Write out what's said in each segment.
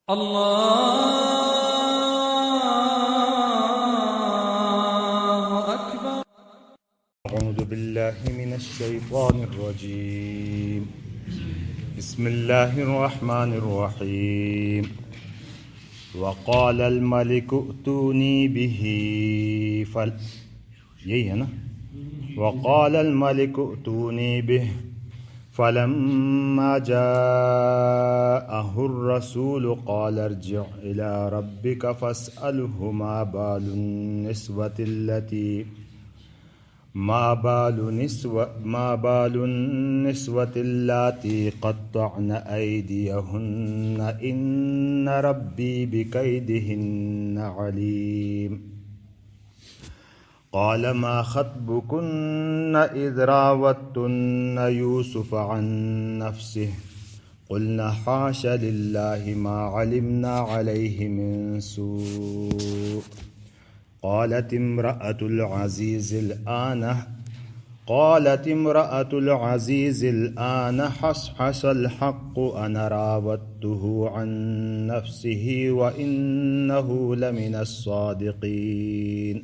الله أكبر. أعوذ بالله من الشيطان الرجيم. بسم الله الرحمن الرحيم. وقال الملك ائتوني به یہی ہے نا. وقال الملك ائتوني به فلما جاءه الرسول قال ارجع إلى ربك فاسأله ما بال النسوة اللاتي قطعن أيديهن إن ربي بكيدهن عليم. قال ما خطبكن إذ راوتن يوسف عن نفسه قلنا حاش لله ما علمنا عليه من سوء. قالت امرأة العزيز الآن حصحص الحق أنا راودته عن نفسه وإنه لمن الصادقين.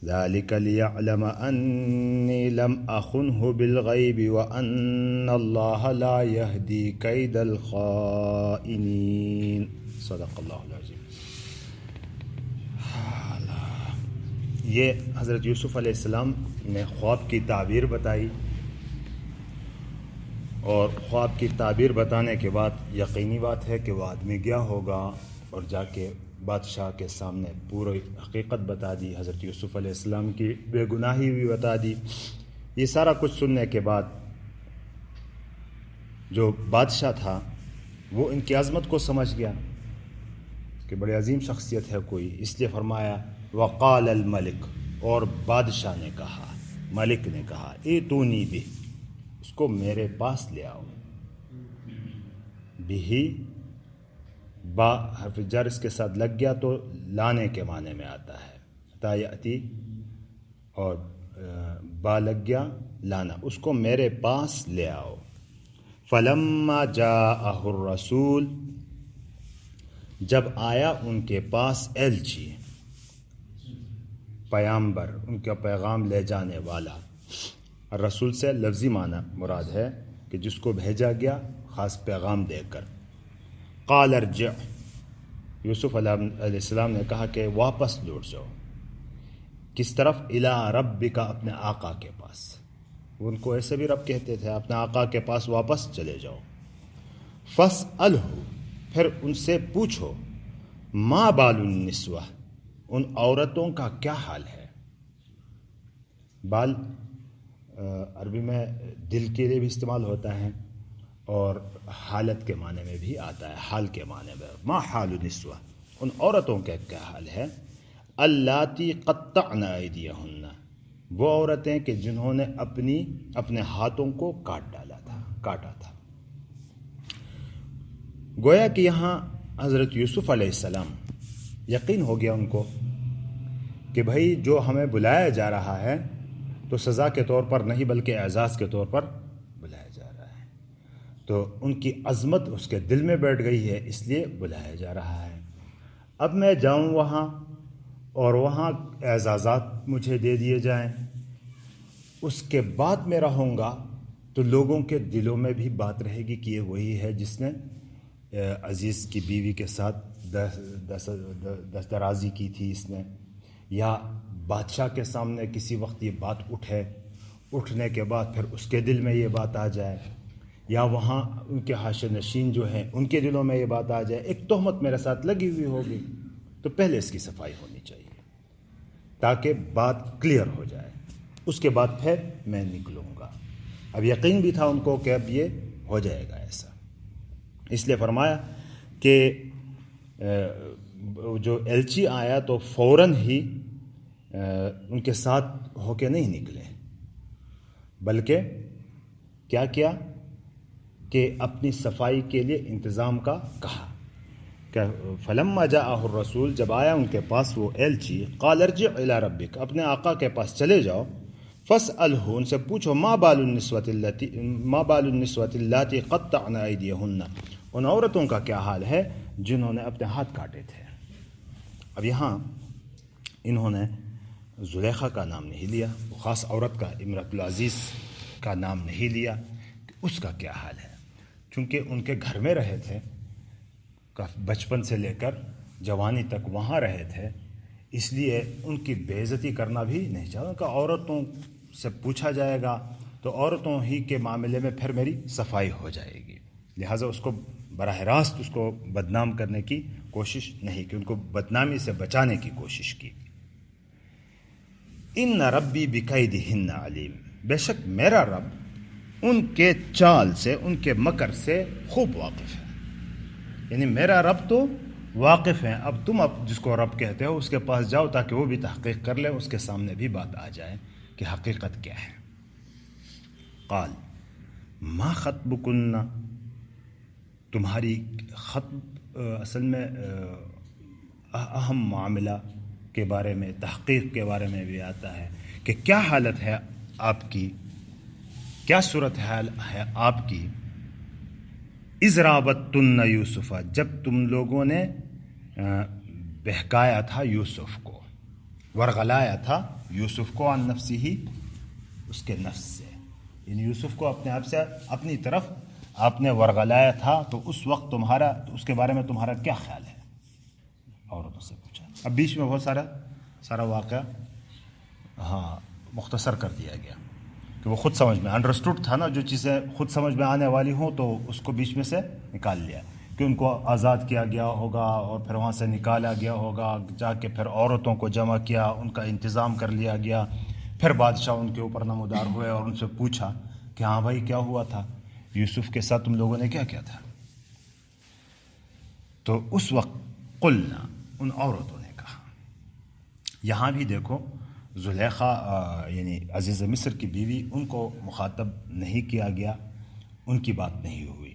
ذلك ليعلم أني لم أخنه بالغيب وأن الله لا يهدي كيد الخائنين. صدق اللہ العظیم. یہ حضرت یوسف علیہ السلام نے خواب کی تعبیر بتائی، اور خواب کی تعبیر بتانے کے بعد یقینی بات ہے کہ وہ آدمی گیا ہوگا اور جا کے بادشاہ کے سامنے پوری حقیقت بتا دی، حضرت یوسف علیہ السلام کی بے گناہی بھی بتا دی. یہ سارا کچھ سننے کے بعد جو بادشاہ تھا وہ ان کی عظمت کو سمجھ گیا کہ بڑی عظیم شخصیت ہے کوئی، اس لیے فرمایا وقال الملک، اور بادشاہ نے کہا، ملک نے کہا ایتونی بھی، اس کو میرے پاس لے آؤ. بھی با حرف جر اس کے ساتھ لگ گیا تو لانے کے معنی میں آتا ہے، تا یاتی، اور با لگ گیا لانا، اس کو میرے پاس لے آؤ. فلما جاءہ الرسول، جب آیا ان کے پاس ایلچی، پیامبر، ان کا پیغام لے جانے والا. رسول سے لفظی معنی مراد ہے کہ جس کو بھیجا گیا خاص پیغام دے کر. قال ارجع، یوسف علیہ السلام نے کہا کہ واپس لوٹ جاؤ. کس طرف؟ الی ربک، اپنے آقا کے پاس. ان کو ایسے بھی رب کہتے تھے، اپنے آقا کے پاس واپس چلے جاؤ. فاسألہ، پھر ان سے پوچھو، ما بال النسوہ، ان عورتوں کا کیا حال ہے. بال عربی میں دل کے لیے بھی استعمال ہوتا ہے اور حالت کے معنی میں بھی آتا ہے، حال کے معنی میں. ما حال النسوہ، ان عورتوں کا کیا حال ہے. اللاتی قطعن ایدیہن، وہ عورتیں کہ جنہوں نے اپنے ہاتھوں کو کاٹا تھا. گویا کہ یہاں حضرت یوسف علیہ السلام یقین ہو گیا ان کو کہ بھائی جو ہمیں بلایا جا رہا ہے تو سزا کے طور پر نہیں بلکہ اعزاز کے طور پر بلایا جا رہا ہے. تو ان کی عظمت اس کے دل میں بیٹھ گئی ہے، اس لیے بلایا جا رہا ہے. اب میں جاؤں وہاں اور وہاں اعزازات مجھے دے دیے جائیں، اس کے بعد میں رہوں گا تو لوگوں کے دلوں میں بھی بات رہے گی کہ یہ وہی ہے جس نے عزیز کی بیوی کے ساتھ دسترازی کی تھی اس نے، یا بادشاہ کے سامنے کسی وقت یہ بات اٹھنے کے بعد پھر اس کے دل میں یہ بات آ جائے، یا وہاں ان کے حاشیہ نشین جو ہیں ان کے دلوں میں یہ بات آ جائے. ایک تہمت میرے ساتھ لگی ہوئی ہوگی، تو پہلے اس کی صفائی ہونی چاہیے تاکہ بات کلیئر ہو جائے. اس کے بعد پھر میں نکلوں گا. اب یقین بھی تھا ان کو کہ اب یہ ہو جائے گا ایسا، اس لیے فرمایا کہ جو ایلچی آیا تو فوراً ہی ان کے ساتھ ہو کے نہیں نکلے، بلکہ کیا کیا کہ اپنی صفائی کے لیے انتظام کا کہا. کہ فلما جاءہ الرسول، جب آیا ان کے پاس وہ ایلچی، قال ارجع الی ربک، اپنے آقا کے پاس چلے جاؤ. فاسألہ، ان سے پوچھو، ما بال النسوة اللاتی قطعن ایدیہن، ان عورتوں کا کیا حال ہے جنہوں نے اپنے ہاتھ کاٹے تھے. اب یہاں انہوں نے زلیخا کا نام نہیں لیا، وہ خاص عورت کا امرأۃ العزیز کا نام نہیں لیا کہ اس کا کیا حال ہے، چونکہ ان کے گھر میں رہے تھے، بچپن سے لے کر جوانی تک وہاں رہے تھے، اس لیے ان کی بے عزتی کرنا بھی نہیں چاہتا کہ عورتوں سے پوچھا جائے گا تو عورتوں ہی کے معاملے میں پھر میری صفائی ہو جائے گی، لہٰذا اس کو براہ راست اس کو بدنام کرنے کی کوشش نہیں کی، ان کو بدنامی سے بچانے کی کوشش کی. ان ربی بکیدہن علیم، بے شک میرا رب ان کے چال سے، ان کے مکر سے خوب واقف ہے. یعنی میرا رب تو واقف ہیں، اب تم جس کو رب کہتے ہو اس کے پاس جاؤ تاکہ وہ بھی تحقیق کر لے، اس کے سامنے بھی بات آ جائے کہ حقیقت کیا ہے. قال ما خطبکن، تمہاری خطب اصل میں اہم معاملہ کے بارے میں، تحقیق کے بارے میں بھی آتا ہے کہ کیا حالت ہے آپ کی، کیا صورتحال ہے آپ کی. اذ راوتن یوسف، جب تم لوگوں نے بہکایا تھا یوسف کو، ورغلایا تھا یوسف کو عن نفسی ہی، اس کے نفس سے، یعنی یوسف کو اپنے آپ سے، اپنی طرف آپ نے ورغلایا تھا، تو اس وقت تمہارا، تو اس کے بارے میں تمہارا کیا خیال ہے؟ عورتوں سے پوچھا. اب بیچ میں بہت سارا واقعہ مختصر کر دیا گیا کہ وہ خود سمجھ میں انڈرسٹوڈ تھا نا، جو چیزیں خود سمجھ میں آنے والی ہوں تو اس کو بیچ میں سے نکال لیا کہ ان کو آزاد کیا گیا ہوگا اور پھر وہاں سے نکالا گیا ہوگا، جا کے پھر عورتوں کو جمع کیا، ان کا انتظام کر لیا گیا، پھر بادشاہ ان کے اوپر نمودار ہوئے اور ان سے پوچھا کہ ہاں بھائی کیا ہوا تھا، یوسف کے ساتھ تم لوگوں نے کیا کیا تھا. تو اس وقت قلنا، ان عورتوں نے کہا. یہاں بھی دیکھو زلیخا یعنی عزیز مصر کی بیوی، ان کو مخاطب نہیں کیا گیا، ان کی بات نہیں ہوئی.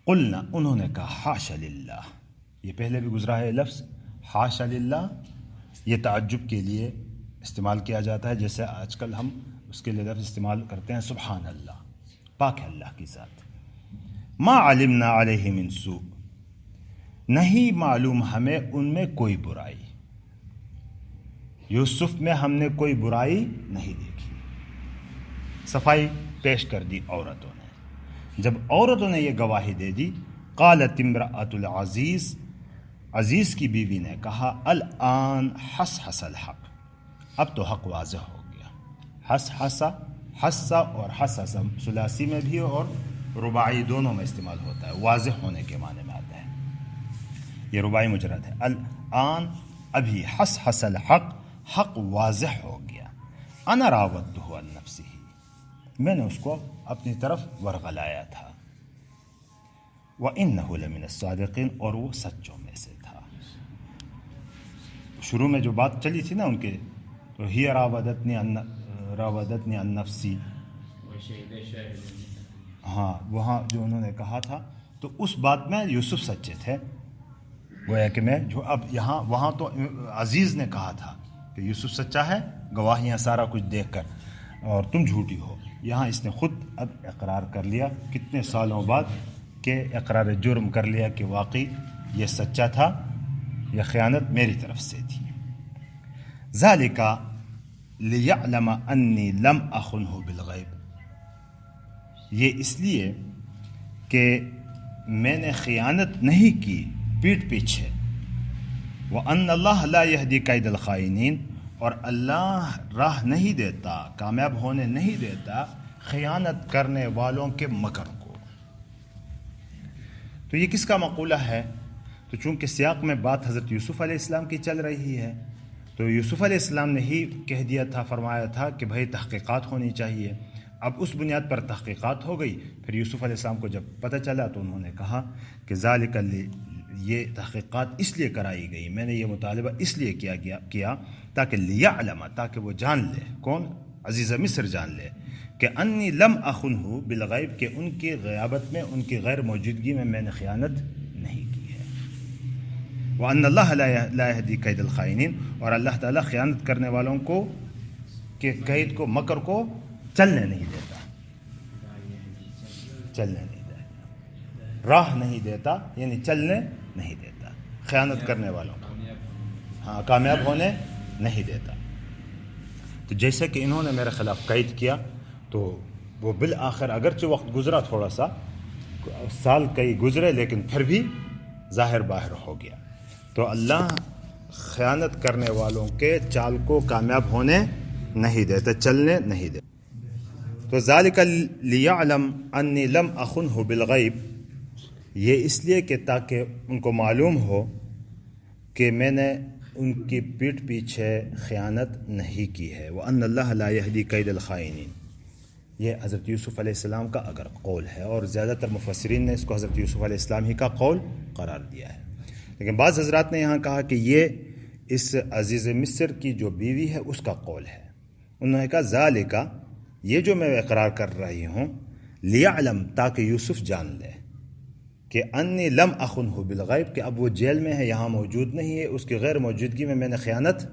قلنا، انہوں نے کہا حاش للہ، یہ پہلے بھی گزرا ہے لفظ حاش للہ، یہ تعجب کے لیے استعمال کیا جاتا ہے، جیسے آج کل ہم اس کے لیے لفظ استعمال کرتے ہیں سبحان اللہ، پاک ہے اللہ کی ذات. ما علمنا علیہ من سوء، نہیں معلوم ہمیں ان میں کوئی برائی، یوسف میں ہم نے کوئی برائی نہیں دیکھی. صفائی پیش کر دی عورتوں نے. جب عورتوں نے یہ گواہی دے دی، قالت امرأۃ العزیز، عزیز کی بیوی نے کہا الآن حس الحق، اب تو حق واضح ہو گیا. حسا اور حسس ثلاثی میں بھی اور رباعی دونوں میں استعمال ہوتا ہے، واضح ہونے کے معنی میں آتا ہے، یہ رباعی مجرد ہے. الآن، ابھی، حس الحق، حق واضح ہو گیا. انا راودتہ عن نفسہ، میں نے اس کو اپنی طرف ورغلایا تھا. وَإِنَّهُ لَمِنَ الصَّادِقِينَ، اور وہ سچوں میں سے تھا. شروع میں جو بات چلی تھی نا ان کے، تو ہی راودتنی عن نفسی، ہاں وہاں جو انہوں نے کہا تھا، تو اس بات میں یوسف سچے تھے، گویا کہ میں جو اب یہاں، وہاں تو عزیز نے کہا تھا کہ یوسف سچا ہے، گواہیاں سارا کچھ دیکھ کر، اور تم جھوٹی ہو. یہاں اس نے خود اب اقرار کر لیا کتنے سالوں بعد، کہ اقرار جرم کر لیا کہ واقعی یہ سچا تھا، یہ خیانت میری طرف سے تھی. ذالک لیعلم انی لم اخنہ بالغیب، یہ اس لیے کہ میں نے خیانت نہیں کی پیٹھ پیچھے. وَأَنَّ اللَّهَ لَا يَهْدِي كَيْدَ الْخَائِنِينَ، اور اللہ راہ نہیں دیتا، کامیاب ہونے نہیں دیتا خیانت کرنے والوں کے مکر کو. تو یہ کس کا مقولہ ہے؟ تو چونکہ سیاق میں بات حضرت یوسف علیہ السلام کی چل رہی ہے، تو یوسف علیہ السلام نے ہی کہہ دیا تھا، فرمایا تھا کہ بھائی تحقیقات ہونی چاہیے. اب اس بنیاد پر تحقیقات ہو گئی. پھر یوسف علیہ السلام کو جب پتہ چلا تو انہوں نے کہا کہ ذالک، یہ تحقیقات اس لیے کرائی گئی، میں نے یہ مطالبہ اس لیے کیا تاکہ لیعلم، تاکہ وہ جان لے، کون؟ عزیز مصر جان لے کہ انی لم اخنہ بالغیب، کہ ان کی غیابت میں، ان کی غیر موجودگی میں نے خیانت نہیں کی ہے. وَأَنَّ اللَّهَ لَا يَهْدِي كَيْدَ الْخَائِنِينَ، اور اللہ تعالیٰ خیانت کرنے والوں کو کے قید کو، مکر کو چلنے نہیں دیتا، چلنے نہیں دیتا. راہ نہیں دیتا، یعنی چلنے نہیں دیتا، خیانت کرنے والوں کو ہاں کامیاب ہونے نہیں دیتا۔ تو جیسے کہ انہوں نے میرے خلاف قید کیا تو وہ بالآخر اگرچہ وقت گزرا، تھوڑا سا سال کئی گزرے، لیکن پھر بھی ظاہر باہر ہو گیا۔ تو اللہ خیانت کرنے والوں کے چال کو کامیاب ہونے نہیں دیتے، چلنے نہیں دیتے۔ تو ذالک لیعلم انی لم اخنہ بالغیب، یہ اس لیے کہ تاکہ ان کو معلوم ہو کہ میں نے ان کی پیٹھ پیچھے خیانت نہیں کی ہے۔ وَأَنَّ اللَّهَ لَا يَهْدِي كَيْدَ الْخَائِنِينَ، یہ حضرت یوسف علیہ السلام کا اگر قول ہے، اور زیادہ تر مفسرین نے اس کو حضرت یوسف علیہ السلام ہی کا قول قرار دیا ہے، لیکن بعض حضرات نے یہاں کہا کہ یہ اس عزیز مصر کی جو بیوی ہے اس کا قول ہے۔ انہوں نے کہا ذالک، یہ جو میں اقرار کر رہی ہوں، لیعلم، تاکہ یوسف جان لے کہ انی لم اخنہ بالغیب، کہ اب وہ جیل میں ہے، یہاں موجود نہیں ہے، اس کی غیر موجودگی میں نے خیانت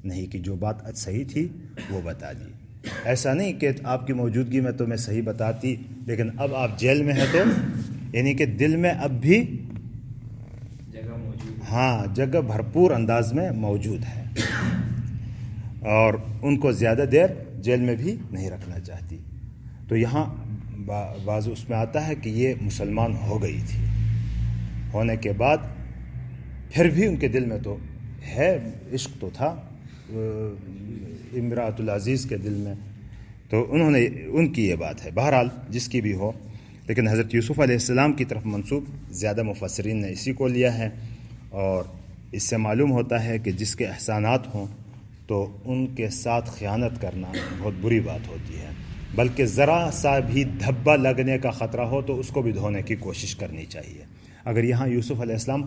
نہیں کی، جو بات صحیح تھی وہ بتا دی۔ ایسا نہیں کہ آپ کی موجودگی میں تو میں صحیح بتاتی، لیکن اب آپ جیل میں ہیں تو یعنی کہ دل میں اب بھی جگہ موجود، ہاں جگہ بھرپور انداز میں موجود ہے، اور ان کو زیادہ دیر جیل میں بھی نہیں رکھنا چاہتی۔ تو یہاں بعض اس میں آتا ہے کہ یہ مسلمان ہو گئی تھی، ہونے کے بعد پھر بھی ان کے دل میں تو ہے، عشق تو تھا امرأۃ العزیز کے دل میں، تو انہوں نے ان کی یہ بات ہے۔ بہرحال جس کی بھی ہو، لیکن حضرت یوسف علیہ السلام کی طرف منسوب زیادہ مفسرین نے اسی کو لیا ہے، اور اس سے معلوم ہوتا ہے کہ جس کے احسانات ہوں تو ان کے ساتھ خیانت کرنا بہت بری بات ہوتی ہے، بلکہ ذرا سا بھی دھبا لگنے کا خطرہ ہو تو اس کو بھی دھونے کی کوشش کرنی چاہیے۔ اگر یہاں یوسف علیہ السلام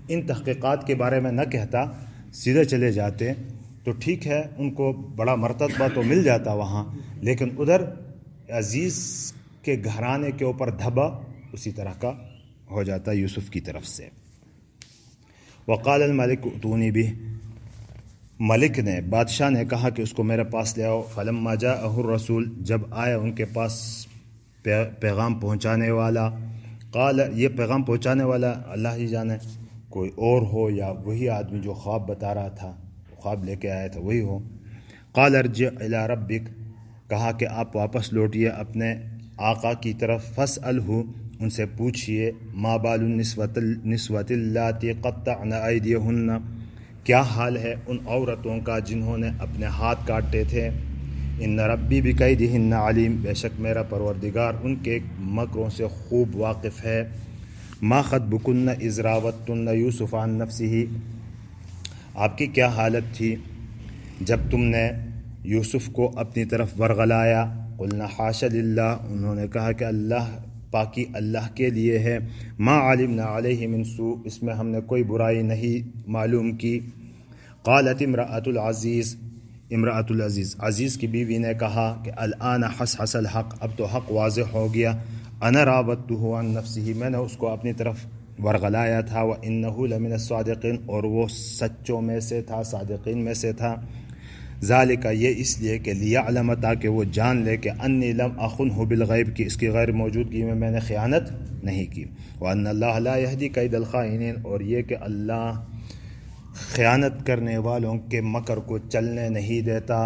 ان تحقیقات کے بارے میں نہ کہتا، سیدھے چلے جاتے تو ٹھیک ہے، ان کو بڑا مرتبہ تو مل جاتا وہاں، لیکن ادھر عزیز کے گھرانے کے اوپر دھبا اسی طرح کا ہو جاتا یوسف کی طرف سے۔ وقال الملک ائتونی بہ، ملک نے، بادشاہ نے کہا کہ اس کو میرے پاس لے آؤ۔ فلما جاءہ الرسول، جب آیا ان کے پاس پیغام پہنچانے والا، قال، یہ پیغام پہنچانے والا اللہ ہی جانے، کوئی اور ہو یا وہی آدمی جو خواب بتا رہا تھا، خواب لے کے آیا تھا وہی ہو۔ قال ارجع الی ربک، کہا کہ آپ واپس لوٹیے اپنے آقا کی طرف، فاسألہ، ان سے پوچھئے، ما بال النسوۃ اللاتی قطعن ایدیہن، کیا حال ہے ان عورتوں کا جنہوں نے اپنے ہاتھ کاٹے تھے، ان ربی بکیدہن علیم، بے شک میرا پروردگار ان کے مکروں سے خوب واقف ہے۔ ما خطبکن اذ راوتن یوسف عن نفسہ، آپ کی کیا حالت تھی جب تم نے یوسف کو اپنی طرف ورغلایا؟ قلنا حاش للہ، انہوں نے کہا کہ اللہ، پاکی اللہ کے لیے ہے، ما علمنا علیہ من سوء، اس میں ہم نے کوئی برائی نہیں معلوم کی۔ قالت امرأۃ العزیز، امرأۃ العزیز، عزیز کی بیوی نے کہا کہ الآن حصحص الحق، اب تو حق واضح ہو گیا، انا راودتہ عن نفسہ، میں نے اس کو اپنی طرف ورغلایا تھا، وانہ لمن الصادقین، اور وہ سچوں میں سے تھا، صادقین میں سے تھا۔ ذالک، یہ اس لیے کہ لیعلم، تاکہ وہ جان لے کہ انی لم اخنہ بالغیب، کہ اس کی غیر موجودگی میں نے خیانت نہیں کی، وان اللہ لا یہدی کید الخائنین، اور یہ کہ اللہ خیانت کرنے والوں کے مکر کو چلنے نہیں دیتا۔